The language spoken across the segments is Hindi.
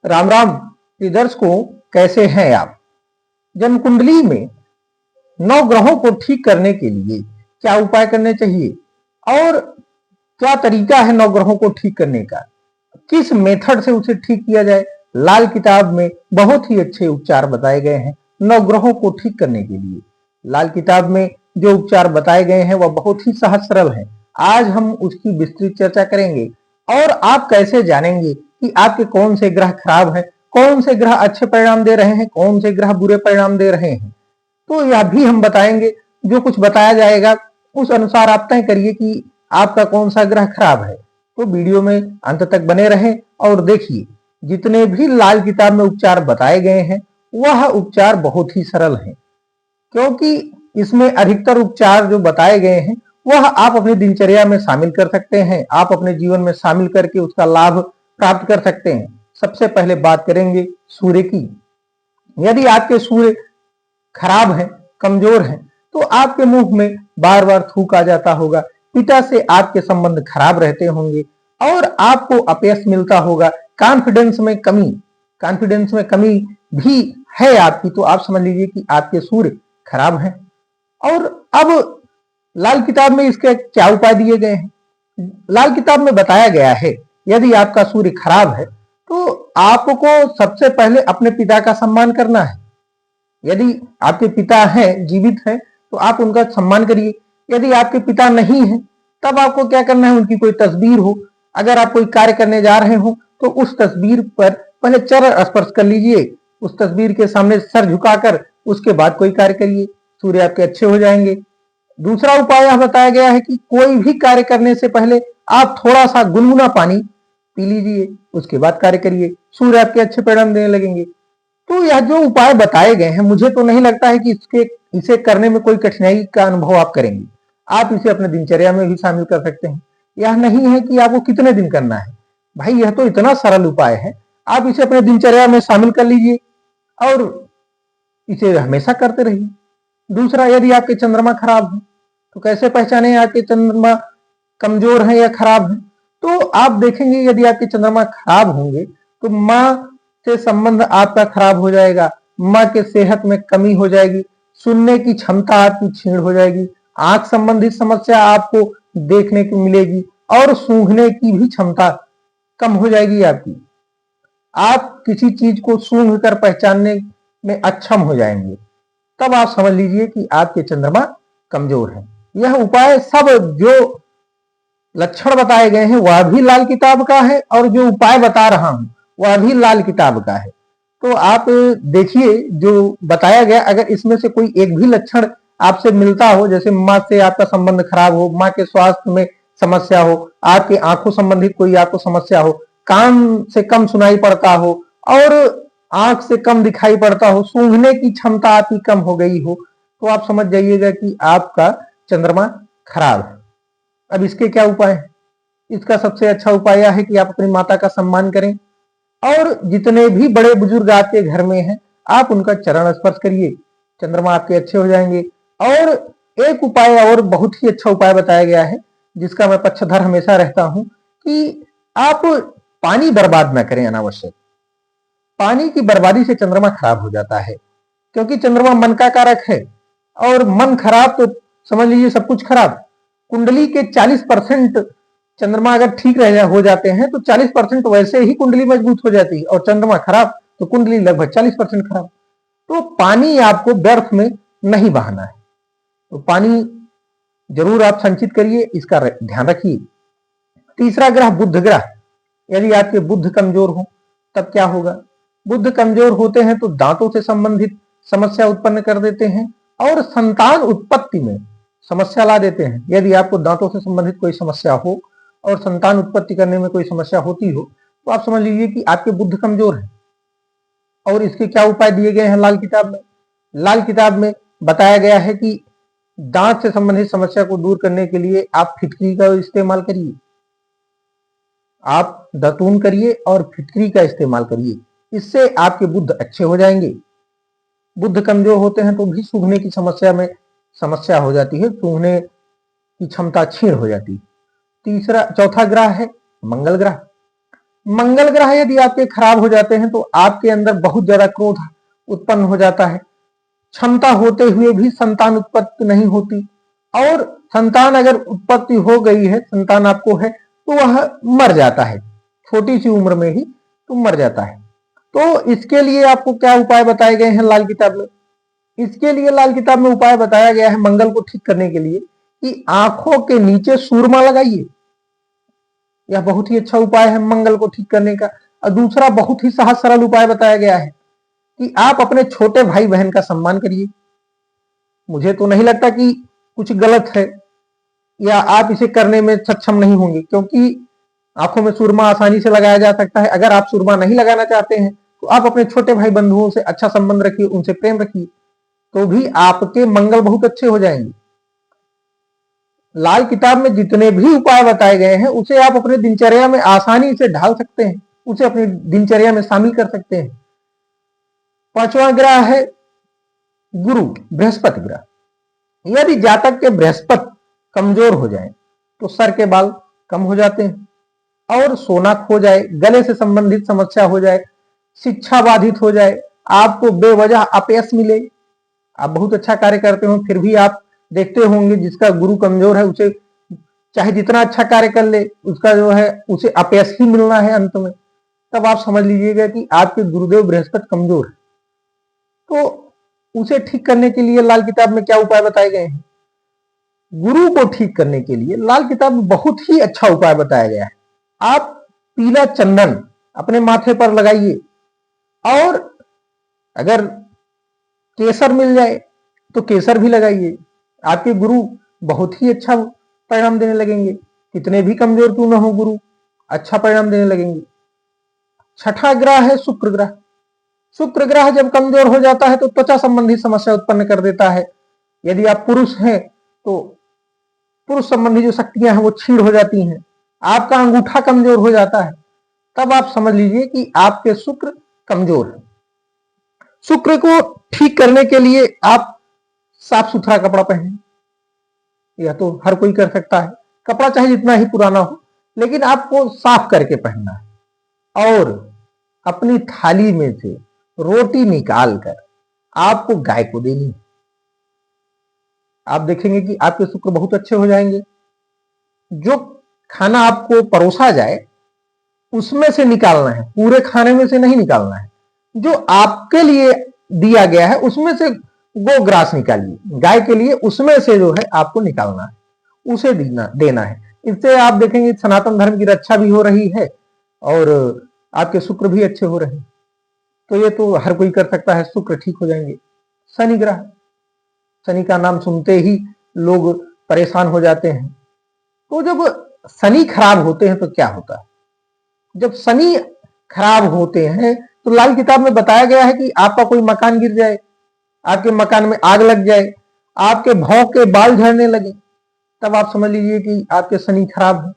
राम राम दर्शकों, कैसे हैं आप। जन्म कुंडली में 9 ग्रहों को ठीक करने के लिए क्या उपाय करने चाहिए और क्या तरीका है 9 ग्रहों को ठीक करने का, किस मेथड से उसे ठीक किया जाए। लाल किताब में बहुत ही अच्छे उपचार बताए गए हैं 9 ग्रहों को ठीक करने के लिए। लाल किताब में जो उपचार बताए गए हैं वह बहुत ही सहज सरल हैं। आज हम उसकी विस्तृत चर्चा करेंगे और आप कैसे जानेंगे कि आपके कौन से ग्रह खराब हैं, कौन से ग्रह अच्छे परिणाम दे रहे हैं, कौन से ग्रह बुरे परिणाम दे रहे हैं। तो यह भी हम बताएंगे। जो कुछ बताया जाएगा उस अनुसार आप तय करिए कि आपका कौन सा ग्रह खराब है। तो वीडियो में अंत तक बने रहें और देखिए, जितने भी लाल किताब में उपचार बताए गए हैं वह उपचार बहुत ही सरल हैं, क्योंकि इसमें अधिकतर उपचार जो बताए गए हैं वह आप अपनी दिनचर्या में शामिल कर सकते हैं, आप अपने जीवन में शामिल करके उसका लाभ प्राप्त कर सकते हैं। सबसे पहले बात करेंगे सूर्य की। यदि आपके सूर्य खराब है, कमजोर है, तो आपके मुंह में बार बार थूक आ जाता होगा, पिता से आपके संबंध खराब रहते होंगे और आपको अपयश मिलता होगा। कॉन्फिडेंस में कमी भी है आपकी, तो आप समझ लीजिए कि आपके सूर्य खराब है। और अब लाल किताब में इसके क्या उपाय दिए गए हैं। लाल किताब में बताया गया है, यदि आपका सूर्य खराब है तो आपको सबसे पहले अपने पिता का सम्मान करना है। यदि आपके पिता हैं, जीवित हैं, तो आप उनका सम्मान करिए। यदि आपके पिता नहीं हैं, तब आपको क्या करना है, उनकी कोई तस्वीर हो, अगर आप कोई कार्य करने जा रहे हो तो उस तस्वीर पर पहले चरण स्पर्श कर लीजिए, उस तस्वीर के सामने सर झुकाकर उसके बाद कोई कार्य करिए, सूर्य आपके अच्छे हो जाएंगे। दूसरा उपाय यह बताया गया है कि कोई भी कार्य करने से पहले आप थोड़ा सा गुनगुना पानी पी लीजिए, उसके बाद कार्य करिए, सूर्य आपके अच्छे परिणाम देने लगेंगे। तो यह जो उपाय बताए गए हैं, मुझे तो नहीं लगता है कि इसे करने में कोई कठिनाई का अनुभव आप करेंगे। आप इसे अपने दिनचर्या में भी शामिल कर सकते हैं। यह नहीं है कि आपको कितने दिन करना है, भाई यह तो इतना सरल उपाय है, आप इसे अपने दिनचर्या में शामिल कर लीजिए और इसे हमेशा करते रहिए। दूसरा, यदि आपके चंद्रमा खराब है तो कैसे पहचाने आपके चंद्रमा कमजोर है या खराब है। तो आप देखेंगे, यदि आपके चंद्रमा खराब होंगे तो माँ से संबंध आपका खराब हो जाएगा, माँ के सेहत में कमी हो जाएगी, सुनने की क्षमता आपकी क्षीण हो जाएगी, आंख संबंधित समस्या आपको देखने को मिलेगी और सूंघने की भी क्षमता कम हो जाएगी आपकी। आप किसी चीज को सूंघ कर पहचानने में अक्षम हो जाएंगे, तब आप समझ लीजिए कि आपके चंद्रमा कमजोर है। यह उपाय सब जो लक्षण बताए गए हैं वह भी लाल किताब का है और जो उपाय बता रहा हूं वह भी लाल किताब का है। तो आप देखिए जो बताया गया, अगर इसमें से कोई एक भी लक्षण आपसे मिलता हो, जैसे माँ से आपका संबंध खराब हो, माँ के स्वास्थ्य में समस्या हो, आपके आंखों संबंधित कोई आपको समस्या हो, कान से कम सुनाई पड़ता हो और आंख से कम दिखाई पड़ता हो, सूंघने की क्षमता आपकी कम हो गई हो, तो आप समझ जाइएगा कि आपका चंद्रमा खराब है। अब इसके क्या उपाय है। इसका सबसे अच्छा उपाय यह है कि आप अपनी माता का सम्मान करें और जितने भी बड़े बुजुर्ग आपके घर में हैं आप उनका चरण स्पर्श करिए, चंद्रमा आपके अच्छे हो जाएंगे। और एक उपाय और बहुत ही अच्छा उपाय बताया गया है, जिसका मैं पक्षधर हमेशा रहता हूं, कि आप पानी बर्बाद न करें अनावश्यक। पानी की बर्बादी से चंद्रमा खराब हो जाता है, क्योंकि चंद्रमा मन का कारक है और मन खराब तो समझ लीजिए सब कुछ खराब। कुंडली के 40% चंद्रमा अगर ठीक हो जाते हैं तो 40% वैसे ही कुंडली मजबूत हो जाती है, और चंद्रमा खराब तो कुंडली लगभग 40% खराब। तो पानी आपको व्यर्थ में नहीं बहाना है, तो पानी जरूर आप संचित करिए, इसका ध्यान रखिए। तीसरा ग्रह बुध ग्रह, यदि आपके बुध कमजोर हो तब क्या होगा। बुध कमजोर होते हैं तो दांतों से संबंधित समस्या उत्पन्न कर देते हैं और संतान उत्पत्ति में समस्या ला देते हैं। यदि आपको दांतों से संबंधित कोई समस्या हो और संतान उत्पत्ति करने में कोई समस्या होती हो, तो आप समझ लीजिए कि आपके बुध कमजोर है। और इसके क्या उपाय दिए गए हैं लाल किताब में। लाल किताब में बताया गया है कि दांत से संबंधित समस्या को दूर करने के लिए आप फिटकरी का इस्तेमाल करिए, आप दातून करिए और फिटकरी का इस्तेमाल करिए, इससे आपके बुध अच्छे हो जाएंगे। बुध कमजोर होते हैं तो भी सूंघने की समस्या हो जाती है, सूंघने की क्षमता क्षीण हो जाती है। चौथा ग्रह है मंगल ग्रह। मंगल ग्रह यदि आपके खराब हो जाते हैं तो आपके अंदर बहुत ज्यादा क्रोध उत्पन्न हो जाता है, क्षमता होते हुए भी संतान उत्पत्ति नहीं होती, और संतान अगर उत्पत्ति हो गई है, संतान आपको है, तो वह मर जाता है छोटी सी उम्र में ही, तो मर जाता है। तो इसके लिए आपको क्या उपाय बताए गए हैं लाल किताब में? इसके लिए लाल किताब में उपाय बताया गया है मंगल को ठीक करने के लिए कि आंखों के नीचे सूरमा लगाइए। यह बहुत ही अच्छा उपाय है मंगल को ठीक करने का। और दूसरा बहुत ही सहज सरल उपाय बताया गया है कि आप अपने छोटे भाई बहन का सम्मान करिए। मुझे तो नहीं लगता कि कुछ गलत है या आप इसे करने में सक्षम नहीं होंगे, क्योंकि आंखों में सुरमा आसानी से लगाया जा सकता है। अगर आप सुरमा नहीं लगाना चाहते हैं तो आप अपने छोटे भाई बंधुओं से अच्छा संबंध रखिए, उनसे प्रेम रखिए, तो भी आपके मंगल बहुत अच्छे हो जाएंगे। लाल किताब में जितने भी उपाय बताए गए हैं उसे आप अपने दिनचर्या में आसानी से ढाल सकते हैं, उसे अपनी दिनचर्या में शामिल कर सकते हैं। पांचवा ग्रह है गुरु, बृहस्पति ग्रह। यदि जातक के बृहस्पति कमजोर हो जाए तो सर के बाल कम हो जाते हैं और सोना खो जाए, गले से संबंधित समस्या हो जाए, शिक्षा बाधित हो जाए, आपको बेवजह अपयश मिले। आप बहुत अच्छा कार्य करते हो फिर भी आप देखते होंगे जिसका गुरु कमजोर है उसे चाहे जितना अच्छा कार्य कर ले उसका जो है उसे अपयश ही मिलना है अंत में। तब आप समझ लीजिएगा कि आपके गुरुदेव बृहस्पति कमजोर है। तो उसे ठीक करने के लिए लाल किताब में क्या उपाय बताए गए हैं? गुरु को ठीक करने के लिए लाल किताब में बहुत ही अच्छा उपाय बताया गया है। आप पीला चंदन अपने माथे पर लगाइए, और अगर केसर मिल जाए तो केसर भी लगाइए। आपके गुरु बहुत ही अच्छा परिणाम देने लगेंगे, कितने भी कमजोर क्यों न हो गुरु अच्छा परिणाम देने लगेंगे। छठा ग्रह है शुक्र ग्रह। शुक्र ग्रह जब कमजोर हो जाता है तो त्वचा संबंधी समस्या उत्पन्न कर देता है। यदि आप पुरुष हैं तो पुरुष संबंधी जो शक्तियां हैं वो क्षीण हो जाती हैं, आपका अंगूठा कमजोर हो जाता है, तब आप समझ लीजिए कि आपके शुक्र कमजोर है। शुक्र को ठीक करने के लिए आप साफ सुथरा कपड़ा पहने, यह तो हर कोई कर सकता है। कपड़ा चाहे जितना ही पुराना हो लेकिन आपको साफ करके पहनना है, और अपनी थाली में से रोटी निकाल कर आपको गाय को देनी है। आप देखेंगे कि आपके शुक्र बहुत अच्छे हो जाएंगे। जो खाना आपको परोसा जाए उसमें से निकालना है, पूरे खाने में से नहीं निकालना है। जो आपके लिए दिया गया है उसमें से गोग्रास निकालिए, गाय के लिए उसमें से जो है आपको निकालना है, उसे देना है। इससे आप देखेंगे सनातन धर्म की रक्षा भी हो रही है और आपके शुक्र भी अच्छे हो रहे हैं। तो ये तो हर कोई कर सकता है, शुक्र ठीक हो जाएंगे। शनि ग्रह, शनि का नाम सुनते ही लोग परेशान हो जाते हैं। तो जब शनि खराब होते हैं तो क्या होता है? जब शनि खराब होते हैं तो लाल किताब में बताया गया है कि आपका कोई मकान गिर जाए, आपके मकान में आग लग जाए, आपके भौं के बाल झड़ने लगे, तब आप समझ लीजिए कि आपके शनि खराब है।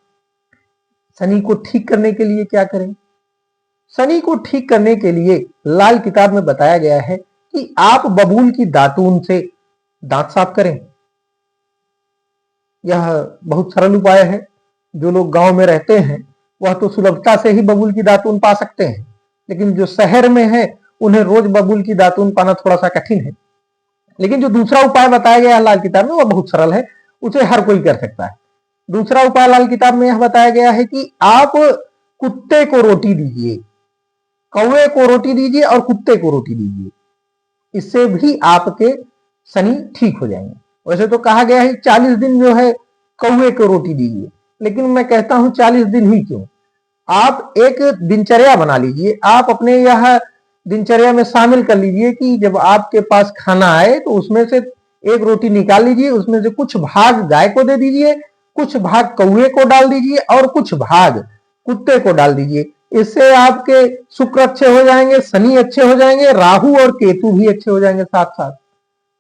शनि को ठीक करने के लिए क्या करें? शनि को ठीक करने के लिए लाल किताब में बताया गया है कि आप बबूल की दातून से दांत साफ करें। यह बहुत सरल उपाय है। जो लोग गांव में रहते हैं वह तो सुलभता से ही बबूल की दातून पा सकते हैं, लेकिन जो शहर में है उन्हें रोज बबूल की दातून पाना थोड़ा सा कठिन है। लेकिन जो दूसरा उपाय बताया गया है लाल किताब में वह बहुत सरल है, उसे हर कोई कर सकता है। दूसरा उपाय लाल किताब में यह बताया गया है कि आप कुत्ते को रोटी दीजिए, कौवे को रोटी दीजिए और कुत्ते को रोटी दीजिए, इससे भी आपके शनि ठीक हो जाएंगे। वैसे तो कहा गया है 40 दिन जो है कौवे को रोटी दीजिए, लेकिन मैं कहता हूं 40 दिन ही क्यों, आप एक दिनचर्या बना लीजिए। आप अपने यह दिनचर्या में शामिल कर लीजिए कि जब आपके पास खाना आए तो उसमें से एक रोटी निकाल लीजिए, उसमें से कुछ भाग गाय को दे दीजिए, कुछ भाग कौवे को डाल दीजिए और कुछ भाग कुत्ते को डाल दीजिए। इससे आपके शुक्र अच्छे हो जाएंगे, शनि अच्छे हो जाएंगे, राहु और केतु भी अच्छे हो जाएंगे साथ साथ।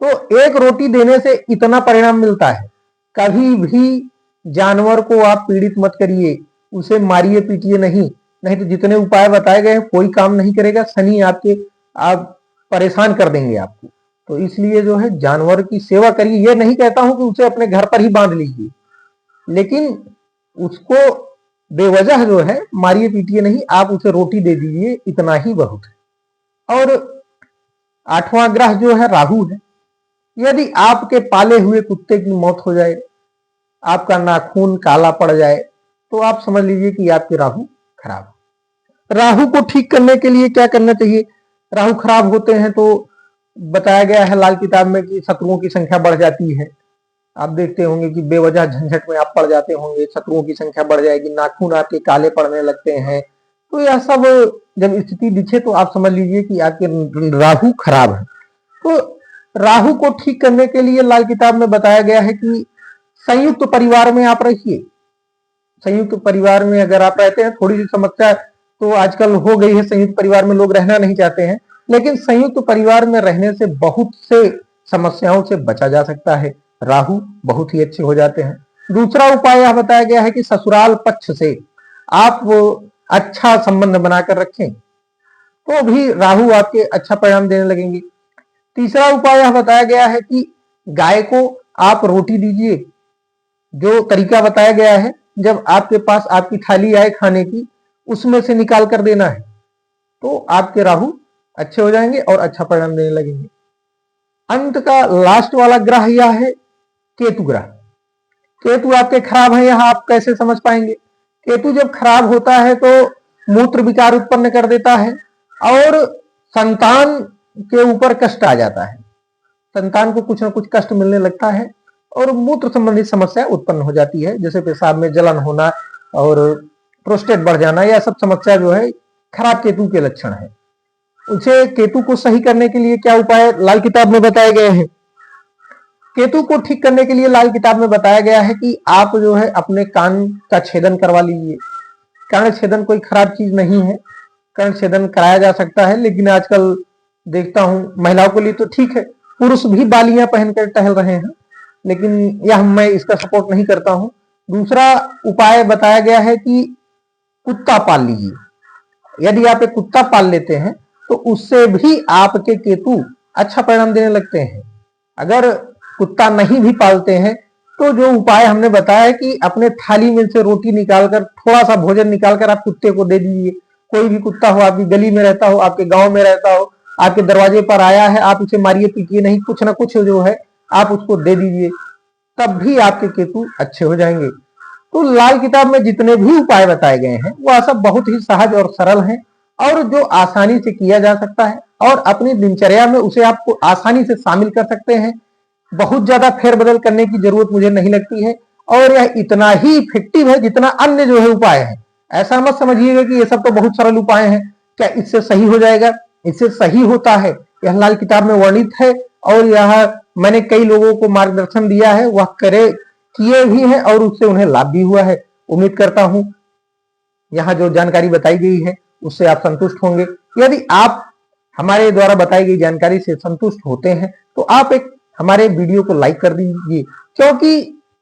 तो एक रोटी देने से इतना परिणाम मिलता है। कभी भी जानवर को आप पीड़ित मत करिए, उसे मारिए पीटिए नहीं, नहीं तो जितने उपाय बताए गए हैं कोई काम नहीं करेगा। शनि आप परेशान कर देंगे आपको। तो इसलिए जो है जानवर की सेवा करिए। यह नहीं कहता हूं कि उसे अपने घर पर ही बांध लीजिए, लेकिन उसको बेवजह जो है मारिए पीटिए नहीं, आप उसे रोटी दे दीजिए, इतना ही बहुत है। और 8वां ग्रह जो है राहु है। यदि आपके पाले हुए कुत्ते की मौत हो जाए, आपका नाखून काला पड़ जाए, तो आप समझ लीजिए कि आपके राहु खराब। राहु को ठीक करने के लिए क्या करना चाहिए? राहु खराब होते हैं तो बताया गया है लाल किताब में कि शत्रुओं की संख्या बढ़ जाती है। आप देखते होंगे कि बेवजह झंझट में आप पड़ जाते होंगे, शत्रुओं की संख्या बढ़ जाएगी, नाखून आपके काले पड़ने लगते हैं। तो यह सब जब स्थिति दिखे तो आप समझ लीजिए कि आपके राहु खराब है। तो राहु को ठीक करने के लिए लाल किताब में बताया गया है कि संयुक्त परिवार में आप रहिए। संयुक्त परिवार में अगर आप रहते हैं, थोड़ी सी समस्या तो आजकल हो गई है, संयुक्त परिवार में लोग रहना नहीं चाहते हैं, लेकिन संयुक्त परिवार में रहने से बहुत से समस्याओं से बचा जा सकता है, राहु बहुत ही अच्छे हो जाते हैं। दूसरा उपाय यह बताया गया है कि ससुराल पक्ष से आप अच्छा संबंध बनाकर रखें तो भी राहु आपके अच्छा परिणाम देने लगेंगे। तीसरा उपाय यह बताया गया है कि गाय को आप रोटी दीजिए। जो तरीका बताया गया है, जब आपके पास आपकी थाली आए खाने की, उसमें से निकाल कर देना है, तो आपके राहु अच्छे हो जाएंगे और अच्छा परिणाम देने लगेंगे। अंत का लास्ट वाला ग्रह यह है केतु ग्रह। केतु आपके खराब है, यह आप कैसे समझ पाएंगे? केतु जब खराब होता है तो मूत्र विकार उत्पन्न कर देता है और संतान के ऊपर कष्ट आ जाता है। संतान को कुछ ना कुछ कष्ट मिलने लगता है और मूत्र संबंधित समस्या उत्पन्न हो जाती है, जैसे पेशाब में जलन होना और प्रोस्टेट बढ़ जाना। यह सब समस्या जो है खराब केतु के लक्षण है। उसे केतु को सही करने के लिए क्या उपाय लाल किताब में बताए गए हैं? केतु को ठीक करने के लिए लाल किताब में बताया गया है कि आप जो है अपने कान का छेदन करवा लीजिए। कर्ण छेदन कोई खराब चीज नहीं है, कर्ण छेदन कराया जा सकता है, लेकिन आजकल देखता हूं महिलाओं के लिए तो ठीक है, पुरुष भी बालियां पहनकर टहल रहे हैं, लेकिन यह मैं इसका सपोर्ट नहीं करता हूं। दूसरा उपाय बताया गया है कि कुत्ता पाल लीजिए। यदि आप एक कुत्ता पाल लेते हैं तो उससे भी आपके केतु अच्छा परिणाम देने लगते हैं। अगर कुत्ता नहीं भी पालते हैं तो जो उपाय हमने बताया है कि अपने थाली में से रोटी निकालकर, थोड़ा सा भोजन निकालकर आप कुत्ते को दे दीजिए। कोई भी कुत्ता हो, आपकी गली में रहता हो, आपके गांव में रहता हो, आपके दरवाजे पर आया है, आप उसे मारिए पीटिए नहीं, कुछ ना कुछ जो है आप उसको दे दीजिए, तब भी आपके केतु अच्छे हो जाएंगे। तो लाल किताब में जितने भी उपाय बताए गए हैं वह सब बहुत ही सहज और सरल हैं और जो आसानी से किया जा सकता है और अपनी दिनचर्या में उसे आप आसानी से शामिल कर सकते हैं। बहुत ज्यादा फेरबदल करने की जरूरत मुझे नहीं लगती है और यह इतना ही इफेक्टिव है जितना अन्य जो है उपाय है। ऐसा मत समझिएगा कि ये सब तो बहुत सरल उपाय हैं, क्या इससे सही हो जाएगा? इससे सही होता है, यह लाल किताब में वर्णित है और यह मैंने कई लोगों को मार्गदर्शन दिया है, वह करे किए भी हैं और उससे उन्हें लाभ भी हुआ है। उम्मीद करता हूं यहाँ जो जानकारी बताई गई है उससे आप संतुष्ट होंगे। यदि आप हमारे द्वारा बताई गई जानकारी से संतुष्ट होते हैं तो आप एक हमारे वीडियो को लाइक कर दीजिए, क्योंकि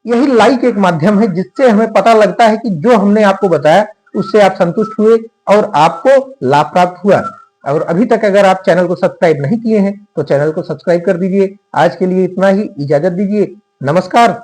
यही लाइक एक माध्यम है जिससे हमें पता लगता है कि जो हमने आपको बताया उससे आप संतुष्ट हुए और आपको लाभ प्राप्त हुआ। और अभी तक अगर आप चैनल को सब्सक्राइब नहीं किए हैं तो चैनल को सब्सक्राइब कर दीजिए। आज के लिए इतना ही, इजाजत दीजिए, नमस्कार।